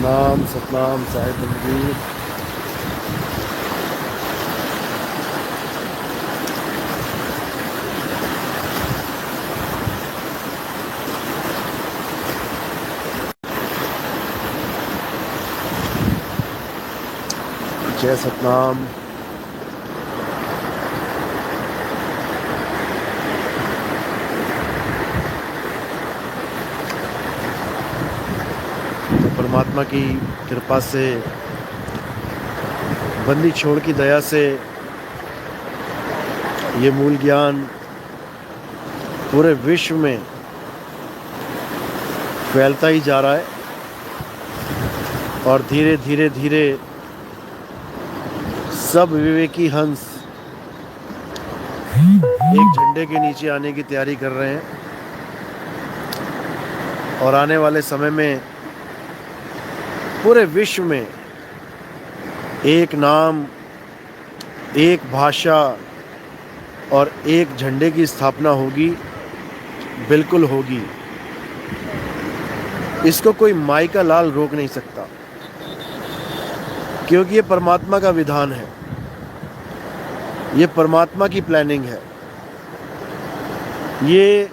सतनाम सतनाम साहिब बलबीर। जय सतनाम। तो परमात्मा की कृपा से, बंदी छोड़ की दया से ये मूल ज्ञान पूरे विश्व में फैलता ही जा रहा है और धीरे धीरे धीरे सब विवेकी हंस एक झंडे के नीचे आने की तैयारी कर रहे हैं। और आने वाले समय में पूरे विश्व में एक नाम, एक भाषा और एक झंडे की स्थापना होगी, बिल्कुल होगी। इसको कोई माई का लाल रोक नहीं सकता, क्योंकि ये परमात्मा का विधान है, ये परमात्मा की प्लानिंग है, ये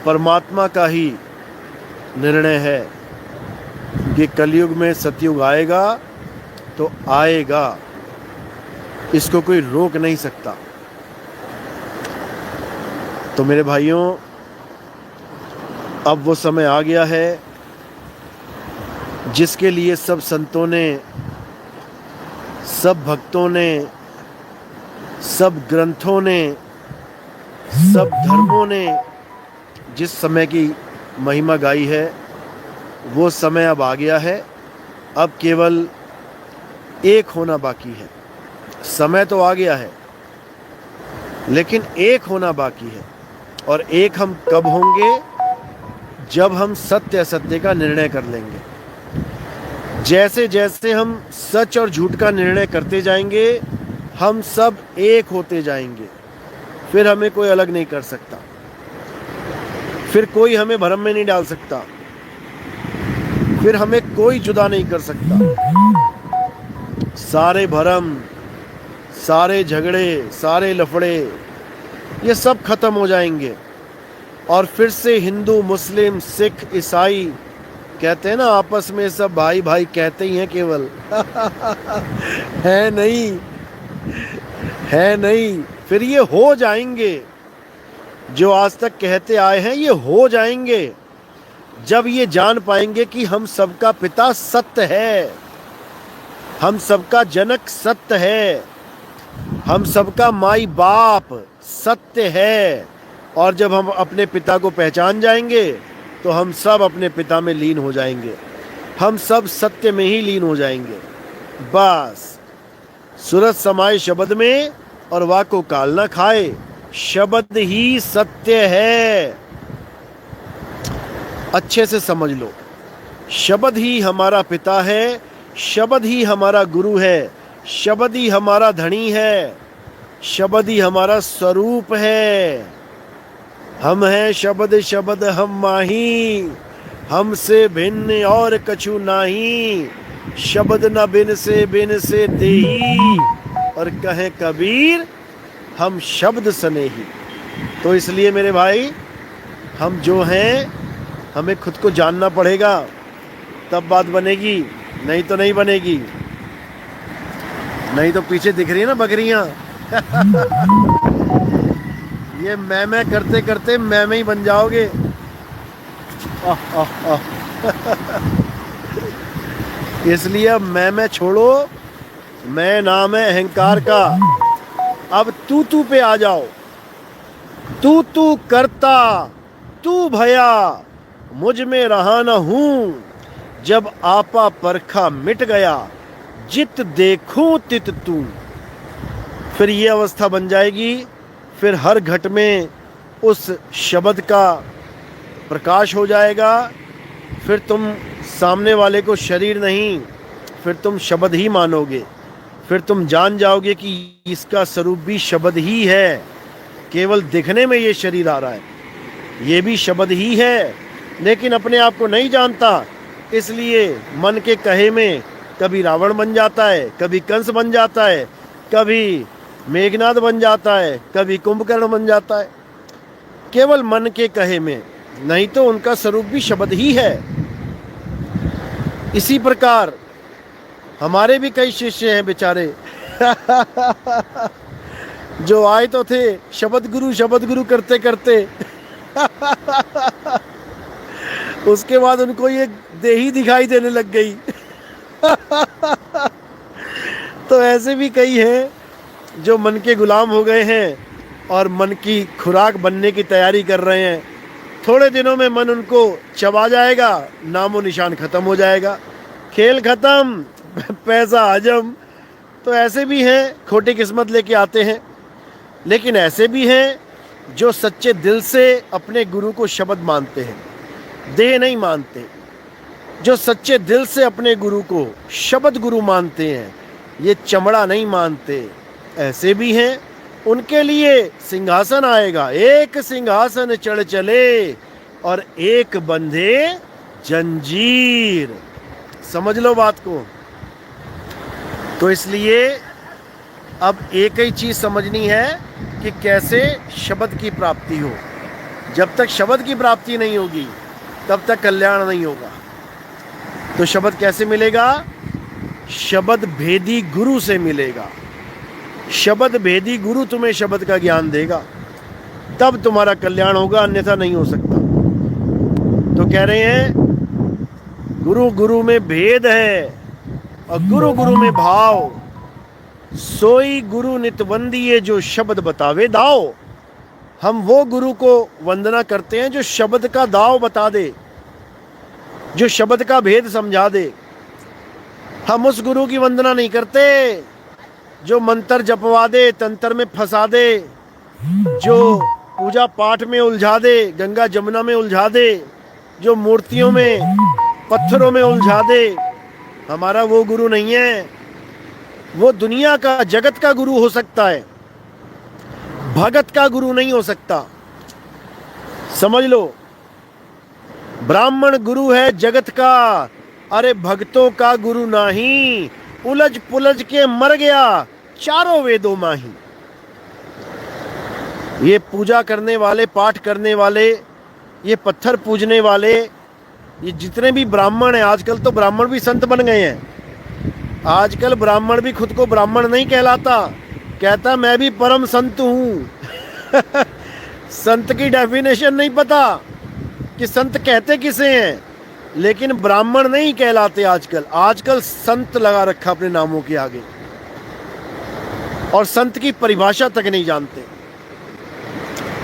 परमात्मा का ही निर्णय है कि कलयुग में सतयुग आएगा तो आएगा, इसको कोई रोक नहीं सकता। तो मेरे भाइयों, अब वो समय आ गया है जिसके लिए सब संतों ने, सब भक्तों ने, सब ग्रंथों ने, सब धर्मों ने जिस समय की महिमा गाई है, वो समय अब आ गया है। अब केवल एक होना बाकी है। समय तो आ गया है, लेकिन एक होना बाकी है। और एक हम कब होंगे? जब हम सत्य असत्य का निर्णय कर लेंगे। जैसे जैसे हम सच और झूठ का निर्णय करते जाएंगे, हम सब एक होते जाएंगे। फिर हमें कोई अलग नहीं कर सकता, फिर कोई हमें भ्रम में नहीं डाल सकता, फिर हमें कोई जुदा नहीं कर सकता। सारे भ्रम, सारे झगड़े, सारे लफड़े, ये सब खत्म हो जाएंगे। और फिर से हिंदू, मुस्लिम, सिख, ईसाई कहते हैं ना, आपस में सब भाई भाई कहते ही हैं केवल। है नहीं, है नहीं। फिर ये हो जाएंगे, जो आज तक कहते आए हैं ये हो जाएंगे, जब ये जान पाएंगे कि हम सबका पिता सत्य है, हम सबका जनक सत्य है, हम सबका माई बाप सत्य है। और जब हम अपने पिता को पहचान जाएंगे तो हम सब अपने पिता में लीन हो जाएंगे, हम सब सत्य में ही लीन हो जाएंगे। बस सूरत समाए शब्द में और वाको काल ना खाए, शब्द ही सत्य है। अच्छे से समझ लो, शब्द ही हमारा पिता है, शब्द ही हमारा गुरु है, शब्द ही हमारा धनी है, शब्द ही हमारा स्वरूप है। हम हैं शब्द, शब्द हम माही, हमसे भिन्न और कछु नाही। शब्द न बिन से देही, और कहे कबीर हम शब्द सनेही। तो इसलिए मेरे भाई, हम जो हैं, हमें खुद को जानना पड़ेगा, तब बात बनेगी, नहीं तो नहीं बनेगी। नहीं तो पीछे दिख रही है ना बकरियां। ये मैं करते करते मैं ही बन जाओगे। आह आह आह। इसलिए अब मैं छोड़ो, मैं नाम है अहंकार का। अब तू पे आ जाओ। तू करता, तू भया, मुझ में रहा न हूं। जब आपा परखा मिट गया, जित देखूं तित तू। फिर ये अवस्था बन जाएगी, फिर हर घट में उस शब्द का प्रकाश हो जाएगा। फिर तुम सामने वाले को शरीर नहीं, फिर तुम शब्द ही मानोगे। फिर तुम जान जाओगे कि इसका स्वरूप भी शब्द ही है, केवल दिखने में ये शरीर आ रहा है, ये भी शब्द ही है, लेकिन अपने आप को नहीं जानता, इसलिए मन के कहे में कभी रावण बन जाता है, कभी कंस बन जाता है, कभी मेघनाद बन जाता है, कभी कुंभकर्ण बन जाता है, केवल मन के कहे में, नहीं तो उनका स्वरूप भी शब्द ही है। इसी प्रकार हमारे भी कई शिष्य हैं बेचारे जो आए तो थे शब्द गुरु करते करते उसके बाद उनको ये देही दिखाई देने लग गई तो ऐसे भी कई हैं जो मन के गुलाम हो गए हैं और मन की खुराक बनने की तैयारी कर रहे हैं। थोड़े दिनों में मन उनको चबा जाएगा, नामो निशान खत्म हो जाएगा, खेल खत्म, पैसा हजम। तो ऐसे भी हैं, खोटी किस्मत लेके आते हैं। लेकिन ऐसे भी हैं जो सच्चे दिल से अपने गुरु को शब्द मानते हैं, देह नहीं मानते। जो सच्चे दिल से अपने गुरु को शब्द गुरु मानते हैं, ये चमड़ा नहीं मानते, ऐसे भी हैं। उनके लिए सिंहासन आएगा, एक सिंहासन चढ़ चले और एक बंधे जंजीर। समझ लो बात को। तो इसलिए अब एक ही चीज समझनी है कि कैसे शब्द की प्राप्ति हो। जब तक शब्द की प्राप्ति नहीं होगी तब तक कल्याण नहीं होगा। तो शब्द कैसे मिलेगा? शब्द भेदी गुरु से मिलेगा। शब्द भेदी गुरु तुम्हें शब्द का ज्ञान देगा, तब तुम्हारा कल्याण होगा, अन्यथा नहीं हो सकता। तो कह रहे हैं गुरु गुरु में भेद है और गुरु गुरु में भाव, सोई गुरु नित वंदिए जो शब्द बतावे दाव। हम वो गुरु को वंदना करते हैं जो शब्द का दाव बता दे, जो शब्द का भेद समझा दे। हम उस गुरु की वंदना नहीं करते जो मंत्र जपवा दे, तंत्र में फंसा दे, जो पूजा पाठ में उलझा दे, गंगा जमुना में उलझा दे, जो मूर्तियों में पत्थरों में उलझा दे। हमारा वो गुरु नहीं है। वो दुनिया का, जगत का गुरु हो सकता है, भगत का गुरु नहीं हो सकता। समझ लो, ब्राह्मण गुरु है जगत का, अरे भक्तों का गुरु नहीं। उलझ पुलझ के मर गया चारों वेदों माही। ये पूजा करने वाले, पाठ करने वाले, ये पत्थर पूजने वाले, ये जितने भी ब्राह्मण हैं, आजकल तो ब्राह्मण भी संत बन गए हैं। आजकल ब्राह्मण भी खुद को ब्राह्मण नहीं कहलाता, कहता मैं भी परम संत हूं संत की डेफिनेशन नहीं पता कि संत कहते किसे हैं, लेकिन ब्राह्मण नहीं कहलाते आजकल। आजकल संत लगा रखा अपने नामों के आगे, और संत की परिभाषा तक नहीं जानते।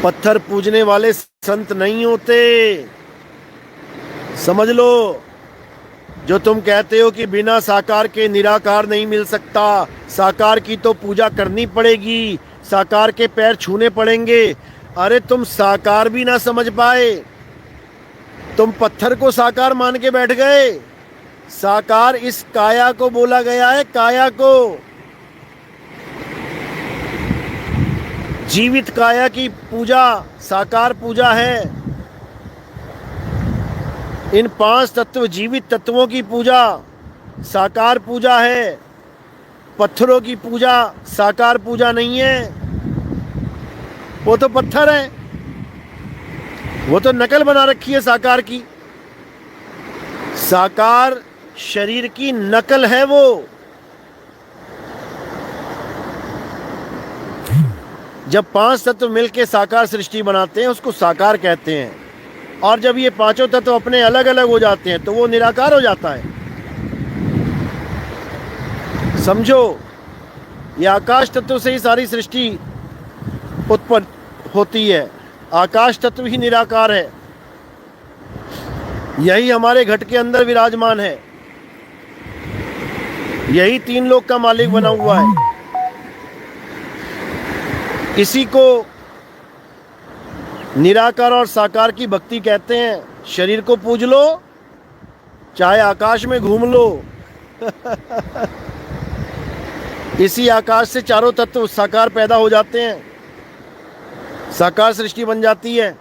पत्थर पूजने वाले संत नहीं होते, समझ लो। जो तुम कहते हो कि बिना साकार के निराकार नहीं मिल सकता, साकार की तो पूजा करनी पड़ेगी, साकार के पैर छूने पड़ेंगे। अरे तुम साकार भी ना समझ पाए, तुम पत्थर को साकार मान के बैठ गए। साकार इस काया को बोला गया है, काया को। जीवित काया की पूजा साकार पूजा है। इन 5 तत्व जीवित तत्वों की पूजा साकार पूजा है। पत्थरों की पूजा साकार पूजा नहीं है, वो तो पत्थर है, वो तो नकल बना रखी है साकार की। साकार शरीर की नकल है वो। जब 5 तत्व मिलके साकार सृष्टि बनाते हैं उसको साकार कहते हैं, और जब ये 5 तत्व अपने अलग अलग हो जाते हैं तो वो निराकार हो जाता है। समझो, ये आकाश तत्व से ही सारी सृष्टि उत्पन्न होती है। आकाश तत्व ही निराकार है, यही हमारे घट के अंदर विराजमान है, यही 3 लोक का मालिक बना हुआ है। इसी को निराकार और साकार की भक्ति कहते हैं। शरीर को पूज लो, चाहे आकाश में घूम लो इसी आकाश से चारों तत्व साकार पैदा हो जाते हैं, साकार सृष्टि बन जाती है।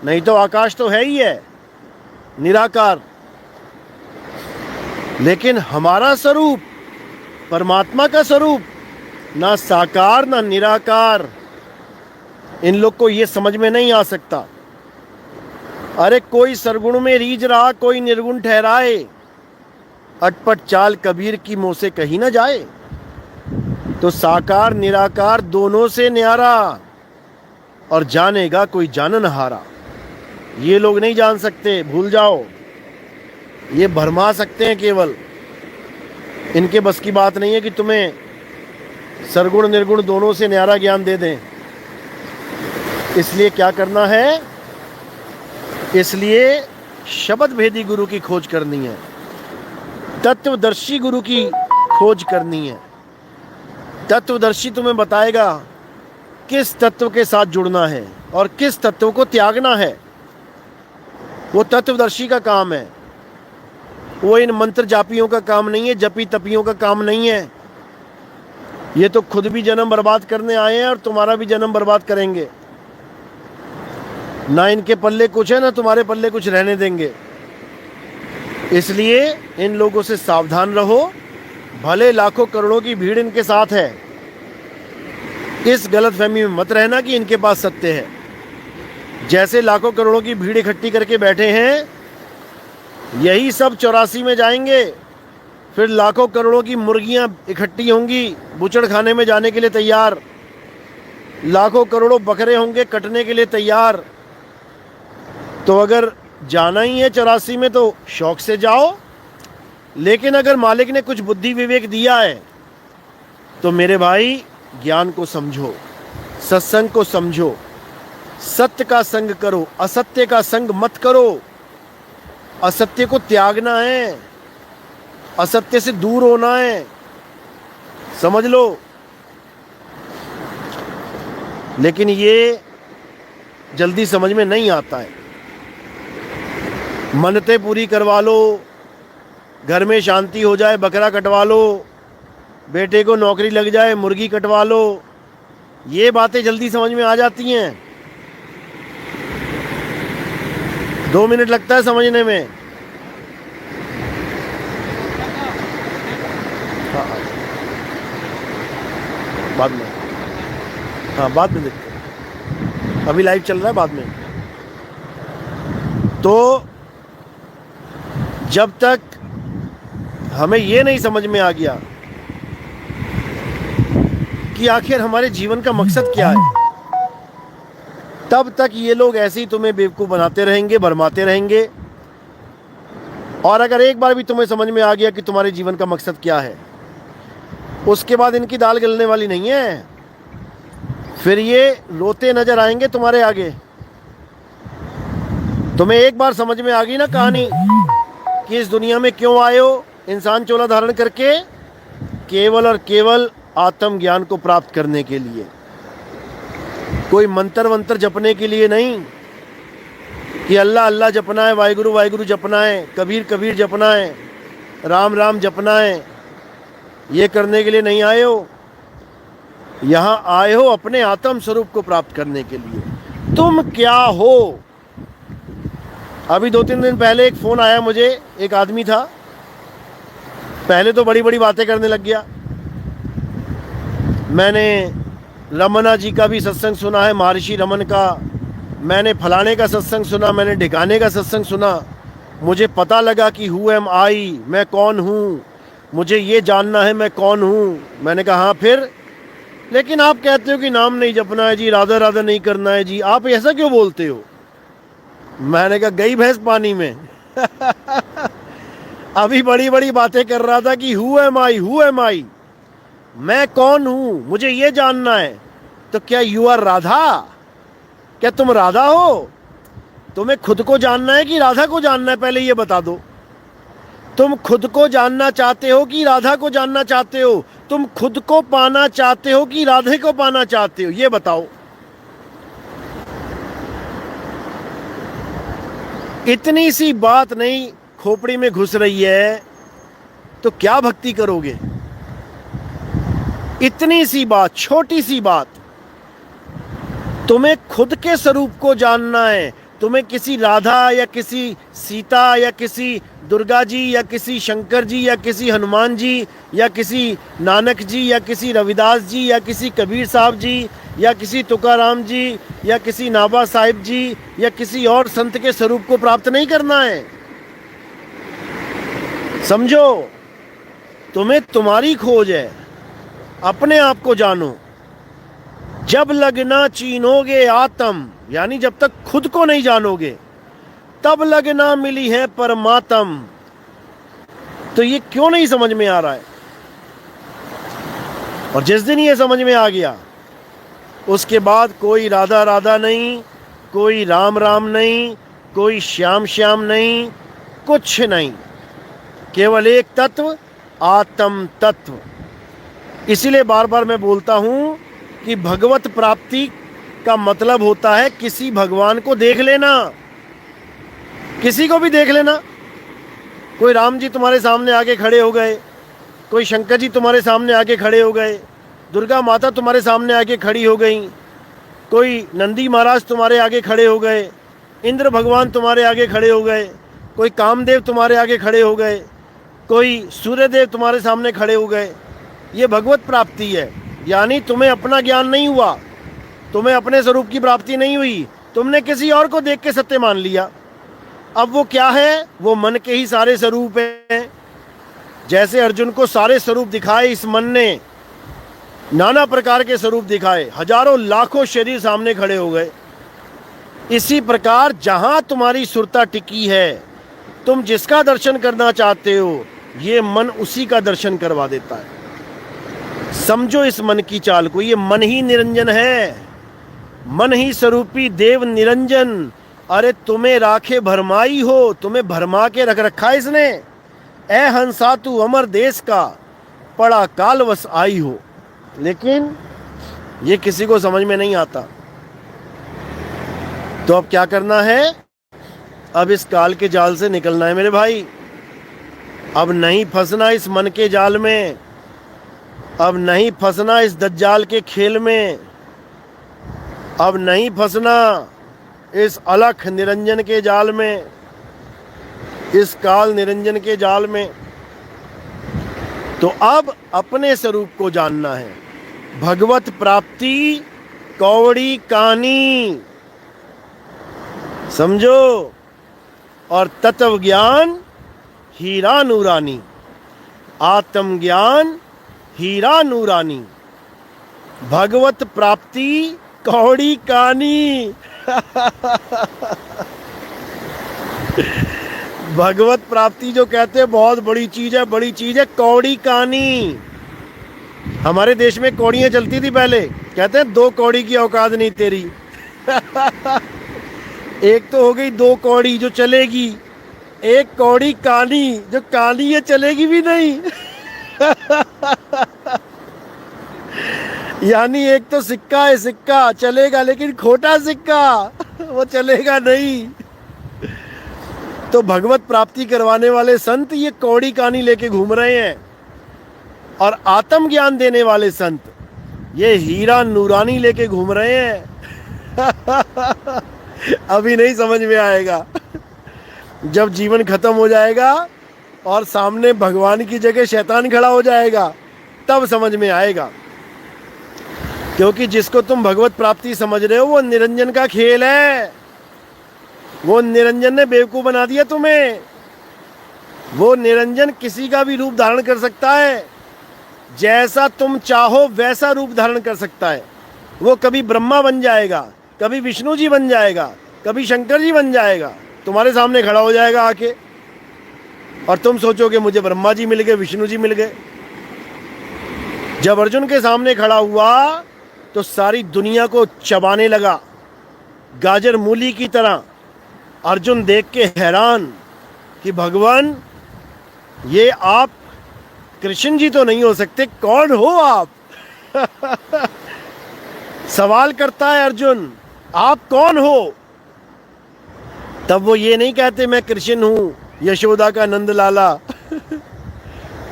नहीं तो आकाश तो है ही है निराकार, लेकिन हमारा स्वरूप, परमात्मा का स्वरूप, ना साकार ना निराकार, इन लोग को ये समझ में नहीं आ सकता। अरे कोई सरगुण में रीझ रहा, कोई निर्गुण ठहराए, अटपट चाल कबीर की मुंह से कही ना जाए। तो साकार निराकार दोनों से न्यारा, और जानेगा कोई जानन हारा। ये लोग नहीं जान सकते, भूल जाओ। ये भरमा सकते हैं केवल, इनके बस की बात नहीं है कि तुम्हें सरगुण निर्गुण दोनों से न्यारा ज्ञान दे दें। इसलिए क्या करना है? इसलिए शब्द भेदी गुरु की खोज करनी है, तत्वदर्शी गुरु की खोज करनी है। तत्वदर्शी तुम्हें बताएगा किस तत्व के साथ जुड़ना है और किस तत्व को त्यागना है। वो तत्वदर्शी का काम है, वो इन मंत्र जापियों का काम नहीं है, जपी तपियों का काम नहीं है। ये तो खुद भी जन्म बर्बाद करने आए हैं और तुम्हारा भी जन्म बर्बाद करेंगे। ना इनके पल्ले कुछ है, ना तुम्हारे पल्ले कुछ रहने देंगे। इसलिए इन लोगों से सावधान रहो। भले लाखों करोड़ों की भीड़ इनके साथ है, इस गलतफहमी में मत रहना कि इनके पास सत्य है। जैसे लाखों करोड़ों की भीड़ इकट्ठी करके बैठे हैं, यही सब 84 में जाएंगे। फिर लाखों करोड़ों की मुर्गियां इकट्ठी होंगी बुचड़ खाने में जाने के लिए तैयार। लाखों करोड़ों बकरे होंगे कटने के लिए तैयार। तो अगर जाना ही है 84 में तो शौक से जाओ, लेकिन अगर मालिक ने कुछ बुद्धि विवेक दिया है तो मेरे भाई ज्ञान को समझो, सत्संग को समझो, सत्य का संग करो, असत्य का संग मत करो। असत्य को त्यागना है, असत्य से दूर होना है, समझ लो। लेकिन ये जल्दी समझ में नहीं आता है। मन्नतें पूरी करवा लो, घर में शांति हो जाए, बकरा कटवा लो, बेटे को नौकरी लग जाए, मुर्गी कटवा लो, ये बातें जल्दी समझ में आ जाती हैं। 2 मिनट लगता है समझने में। बाद में, हाँ बाद में देखते हैं, अभी लाइव चल रहा है, बाद में। तो जब तक हमें ये नहीं समझ में आ गया कि आखिर हमारे जीवन का मकसद क्या है, तब तक ये लोग ऐसे ही तुम्हें बेवकूफ़ बनाते रहेंगे, भरमाते रहेंगे। और अगर एक बार भी तुम्हें समझ में आ गया कि तुम्हारे जीवन का मकसद क्या है, उसके बाद इनकी दाल गलने वाली नहीं है। फिर ये रोते नजर आएंगे तुम्हारे आगे। तुम्हें एक बार समझ में आ गई ना कहानी कि इस दुनिया में क्यों आए हो, इंसान चोला धारण करके, केवल और केवल आत्मज्ञान को प्राप्त करने के लिए, कोई मंत्र वंत्र जपने के लिए नहीं कि अल्लाह अल्लाह जपना है, वाहिगुरु वाहिगुरु जपना है, कबीर कबीर जपना है, राम राम जपना है। ये करने के लिए नहीं आए हो। यहाँ आए हो अपने आत्म स्वरूप को प्राप्त करने के लिए। तुम क्या हो? अभी 2-3 दिन पहले एक फ़ोन आया मुझे, एक आदमी था, पहले तो बड़ी बड़ी बातें करने लग गया। मैंने रमना जी का भी सत्संग सुना है, महर्षि रमन का, मैंने फलाने का सत्संग सुना, मैंने ढिकाने का सत्संग सुना। मुझे पता लगा कि हु एम आई, मैं कौन हूँ, मुझे ये जानना है मैं कौन हूँ। मैंने कहा हाँ फिर, लेकिन आप कहते हो कि नाम नहीं जपना है जी, राधा राधा नहीं करना है जी, आप ऐसा क्यों बोलते हो? मैंने कहा गई भैंस पानी में। अभी बड़ी बड़ी बातें कर रहा था कि who am I, who am I, मैं कौन हूँ, मुझे ये जानना है। तो क्या यू आर राधा? क्या तुम राधा हो? तुम्हें खुद को जानना है कि राधा को जानना है? पहले ये बता दो। तुम खुद को जानना चाहते हो कि राधा को जानना चाहते हो? तुम खुद को पाना चाहते हो कि राधे को पाना चाहते हो? ये बताओ। इतनी सी बात नहीं खोपड़ी में घुस रही है तो क्या भक्ति करोगे? इतनी सी बात, छोटी सी बात। तुम्हें खुद के स्वरूप को जानना है, तुम्हें किसी राधा या किसी सीता या किसी दुर्गा जी या किसी शंकर जी या किसी हनुमान जी या किसी नानक जी या किसी रविदास जी या किसी कबीर साहब जी या किसी तुकाराम जी या किसी नाभा साहिब जी या किसी और संत के स्वरूप को प्राप्त नहीं करना है। समझो, तुम्हें तुम्हारी खोज है, अपने आप को जानो। जब लगना चीनोगे आत्म, यानी जब तक खुद को नहीं जानोगे तब लगना मिली है परमात्म। तो ये क्यों नहीं समझ में आ रहा है? और जिस दिन ये समझ में आ गया उसके बाद कोई राधा राधा नहीं, कोई राम राम नहीं, कोई श्याम श्याम नहीं, कुछ नहीं, केवल एक तत्व, आत्म तत्व। इसीलिए बार बार मैं बोलता हूं कि भगवत प्राप्ति का मतलब होता है किसी भगवान को देख लेना, किसी को भी देख लेना। कोई राम जी तुम्हारे सामने आके खड़े हो गए, कोई शंकर जी तुम्हारे सामने आके खड़े हो गए, दुर्गा माता तुम्हारे सामने आके खड़ी हो गई, कोई नंदी महाराज तुम्हारे आगे खड़े हो गए, इंद्र भगवान तुम्हारे आगे खड़े हो गए, कोई कामदेव तुम्हारे आगे खड़े हो गए, कोई सूर्यदेव तुम्हारे सामने खड़े हो गए। ये भगवत प्राप्ति है। यानी तुम्हें अपना ज्ञान नहीं हुआ, तुम्हें अपने स्वरूप की प्राप्ति नहीं हुई, तुमने किसी और को देख के सत्य मान लिया। अब वो क्या है? वो मन के ही सारे स्वरूप हैं। जैसे अर्जुन को सारे स्वरूप दिखाए इस मन ने, नाना प्रकार के स्वरूप दिखाए, हजारों लाखों शरीर सामने खड़े हो गए। इसी प्रकार जहां तुम्हारी सुरता टिकी है, तुम जिसका दर्शन करना चाहते हो, ये मन उसी का दर्शन करवा देता है। समझो इस मन की चाल को, ये मन ही निरंजन है, मन ही स्वरूपी देव निरंजन। अरे तुम्हें राखे भरमाई हो, तुम्हें भरमा के रख रखा है इसने। ए हंसा तू अमर देश का, पड़ा कालवश आई हो। लेकिन ये किसी को समझ में नहीं आता। तो अब क्या करना है? अब इस काल के जाल से निकलना है मेरे भाई। अब नहीं फंसना इस मन के जाल में, अब नहीं फंसना इस दज्जाल के खेल में, अब नहीं फंसना इस अलख निरंजन के जाल में, इस काल निरंजन के जाल में। तो अब अपने स्वरूप को जानना है। भगवत प्राप्ति कौड़ी कहानी, समझो। और तत्व ज्ञान हीरा नूरानी, आत्म ज्ञान हीरा नूरानी, भगवत प्राप्ति कौड़ी कहानी। भगवत प्राप्ति जो कहते हैं बहुत बड़ी चीज है, बड़ी चीज है कौड़ी कहानी। हमारे देश में कौड़ियां चलती थी पहले, कहते हैं 2 कौड़ी की औकात नहीं तेरी। एक तो हो गई 2 कौड़ी जो चलेगी, एक कौड़ी कहानी जो कहानी है चलेगी भी नहीं। यानी एक तो सिक्का है, सिक्का चलेगा लेकिन खोटा सिक्का, वो चलेगा नहीं। तो भगवत प्राप्ति करवाने वाले संत ये कौड़ी कहानी लेके घूम रहे हैं, और आत्म ज्ञान देने वाले संत ये हीरा नूरानी लेके घूम रहे हैं। अभी नहीं समझ में आएगा, जब जीवन खत्म हो जाएगा और सामने भगवान की जगह शैतान खड़ा हो जाएगा, तब समझ में आएगा। क्योंकि जिसको तुम भगवत प्राप्ति समझ रहे हो वो निरंजन का खेल है। वो निरंजन ने बेवकूफ बना दिया तुम्हें। वो निरंजन किसी का भी रूप धारण कर सकता है, जैसा तुम चाहो वैसा रूप धारण कर सकता है। वो कभी ब्रह्मा बन जाएगा, कभी विष्णु जी बन जाएगा, कभी शंकर जी बन जाएगा, तुम्हारे सामने खड़ा हो जाएगा आके, और तुम सोचोगे मुझे ब्रह्मा जी मिल गए, विष्णु जी मिल गए। जब अर्जुन के सामने खड़ा हुआ तो सारी दुनिया को चबाने लगा, गाजर मूली की तरह। अर्जुन देख के हैरान कि भगवान, ये आप कृष्ण जी तो नहीं हो सकते, कौन हो आप? सवाल करता है अर्जुन, आप कौन हो? तब वो ये नहीं कहते मैं कृष्ण हूं, यशोदा का नंद लाला।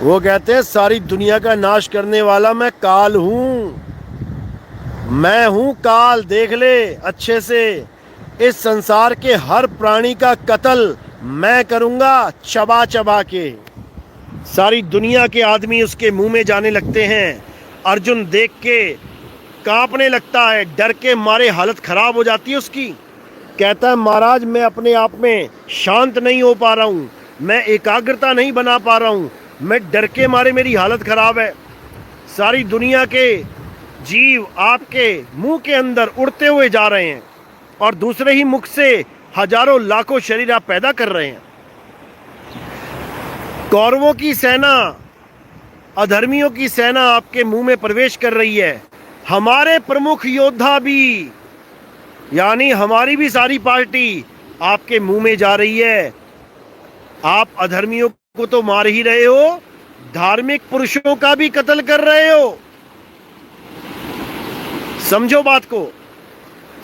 वो कहते हैं सारी दुनिया का नाश करने वाला मैं काल हूं, मैं हूं काल, देख ले अच्छे से। इस संसार के हर प्राणी का कत्ल मैं करूंगा, चबा चबा के। सारी दुनिया के आदमी उसके मुंह में जाने लगते हैं। अर्जुन देख के कांपने लगता है, डर के मारे हालत खराब हो जाती है उसकी। कहता है महाराज मैं अपने आप में शांत नहीं हो पा रहा हूँ, मैं एकाग्रता नहीं बना पा रहा हूँ, मैं डर के मारे मेरी हालत खराब है। सारी दुनिया के जीव आपके मुंह के अंदर उड़ते हुए जा रहे हैं और दूसरे ही मुख से हजारों लाखों शरीर आप पैदा कर रहे हैं। कौरवों की सेना, अधर्मियों की सेना आपके मुंह में प्रवेश कर रही है। हमारे प्रमुख योद्धा भी, यानी हमारी भी सारी पार्टी आपके मुंह में जा रही है। आप अधर्मियों को तो मार ही रहे हो, धार्मिक पुरुषों का भी कत्ल कर रहे हो। समझो बात को,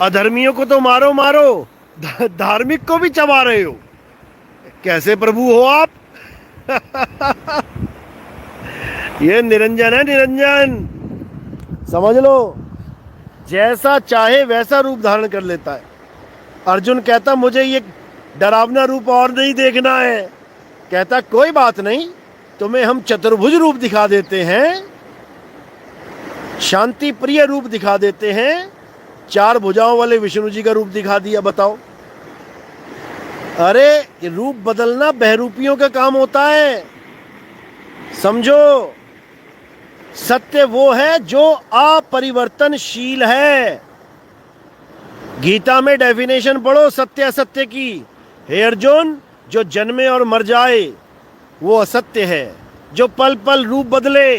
अधर्मियों को तो मारो मारो, धार्मिक को भी चबा रहे हो। कैसे प्रभु हो आप? ये निरंजन है, निरंजन। समझ लो, जैसा चाहे वैसा रूप धारण कर लेता है। अर्जुन कहता मुझे ये डरावना रूप और नहीं देखना है। कहता कोई बात नहीं, तुम्हें हम चतुर्भुज रूप दिखा देते हैं, शांति प्रिय रूप दिखा देते हैं। 4 भुजाओं वाले विष्णु जी का रूप दिखा दिया। बताओ, अरे रूप बदलना बहरूपियों का काम होता है। समझो, सत्य वो है जो अपरिवर्तनशील है। गीता में डेफिनेशन पढ़ो सत्य असत्य की। हे अर्जुन, जो जन्मे और मर जाए वो असत्य है, जो पल पल रूप बदले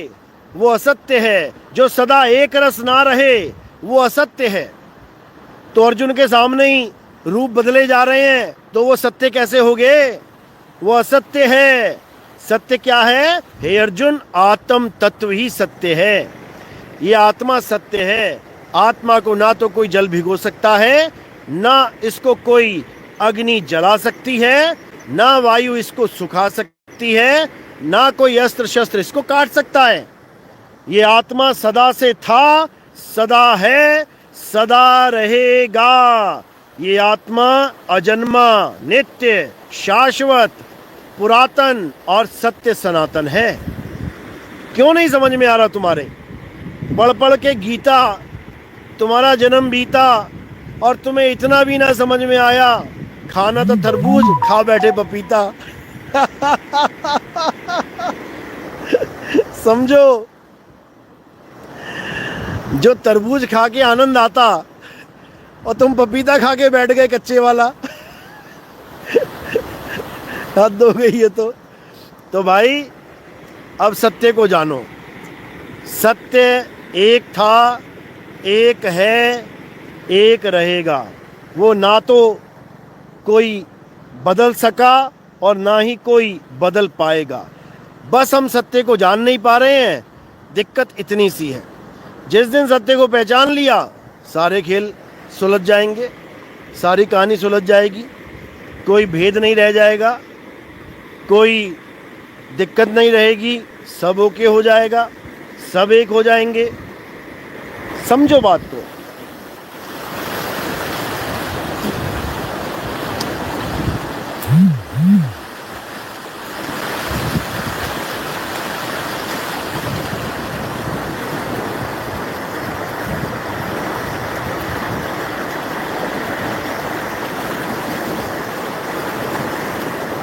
वो असत्य है, जो सदा एक रस ना रहे वो असत्य है। तो अर्जुन के सामने ही रूप बदले जा रहे हैं, तो वो सत्य कैसे हो गए? वो असत्य है। सत्य क्या है? हे अर्जुन, आत्म तत्व ही सत्य है। ये आत्मा सत्य है। आत्मा को ना तो कोई जल भिगो सकता है, ना इसको कोई अग्नि जला सकती है, ना वायु इसको सुखा सकती है, ना कोई अस्त्र शस्त्र इसको काट सकता है। ये आत्मा सदा से था, सदा है, सदा रहेगा। ये आत्मा अजन्मा, नित्य, शाश्वत, पुरातन और सत्य सनातन है। क्यों नहीं समझ में आ रहा तुम्हारे? पढ़ पढ़ के गीता तुम्हारा जन्म बीता और तुम्हें इतना भी ना समझ में आया। खाना तो तरबूज, खा बैठे पपीता। समझो, जो तरबूज खा के आनंद आता और तुम पपीता खा के बैठ गए कच्चे वाला। हद हो गई है। तो भाई अब सत्य को जानो। सत्य एक था, एक है, एक रहेगा। वो ना तो कोई बदल सका और ना ही कोई बदल पाएगा। बस हम सत्य को जान नहीं पा रहे हैं। दिक्कत इतनी सी है, जिस दिन सत्य को पहचान लिया सारे खेल सुलझ जाएंगे, सारी कहानी सुलझ जाएगी, कोई भेद नहीं रह जाएगा, कोई दिक्कत नहीं रहेगी, सब ओके हो जाएगा, सब एक हो जाएंगे। समझो बात को।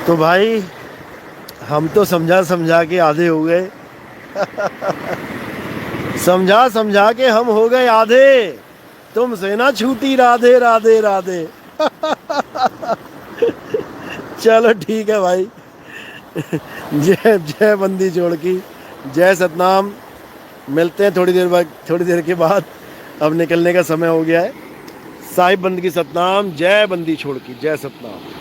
तो भाई हम तो समझा समझा के आधे हो गए। समझा समझा के हम हो गए आधे। तुमसे ना छूटी राधे राधे राधे। चलो ठीक है भाई। जय जय बंदी छोड़ की, जय सतनाम। मिलते हैं थोड़ी देर के बाद। अब निकलने का समय हो गया है। साहिब बंद की सतनाम, जय बंदी छोड़ की, जय सतनाम।